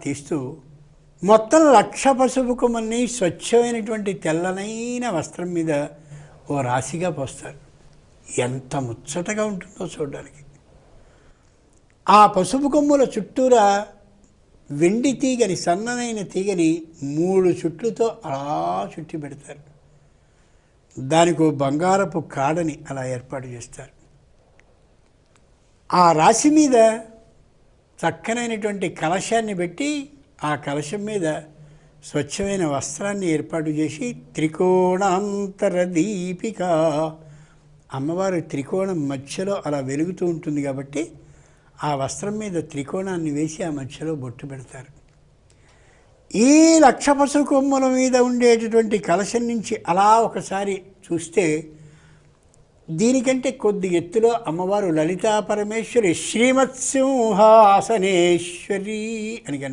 తీస్తూ మొత్తం 1,00,000 పసుపు కొమ్మల్ని స్వచ్ఛమైనటువంటి తెల్లనైన వస్త్రం మీద ఓ రాశిగా పోస్తారు. ఎంత ముచ్చటగా ఉంటుందో చూడడానికి. ఆ పసుపు కొమ్ముల చుట్టూరా వెండి తీగని, సన్ననైన తీగని 3 చుట్లతో అలా చుట్టి పెడతారు. దానికి ఓ బంగారపు కాడని అలా ఏర్పాటు చేస్తారు. ఆ రాశి మీద చక్కనైనటువంటి కలశాన్ని పెట్టి ఆ కలశం మీద స్వచ్ఛమైన వస్త్రాన్ని ఏర్పాటు చేసి త్రికోణాంతర దీపిక, అమ్మవారు త్రికోణం మధ్యలో అలా వెలుగుతూ ఉంటుంది కాబట్టి ఆ వస్త్రం మీద త్రికోణాన్ని వేసి ఆ మధ్యలో బొట్టు పెడతారు. ఈ 1,00,000 పసుపు కొమ్మల మీద ఉండేటటువంటి కలశం నుంచి అలా ఒకసారి చూస్తే దీనికంటే కొద్ది ఎత్తులో అమ్మవారు లలితా పరమేశ్వరి శ్రీమత్సింహాసనేశ్వరి అని కనిపిస్తుంది.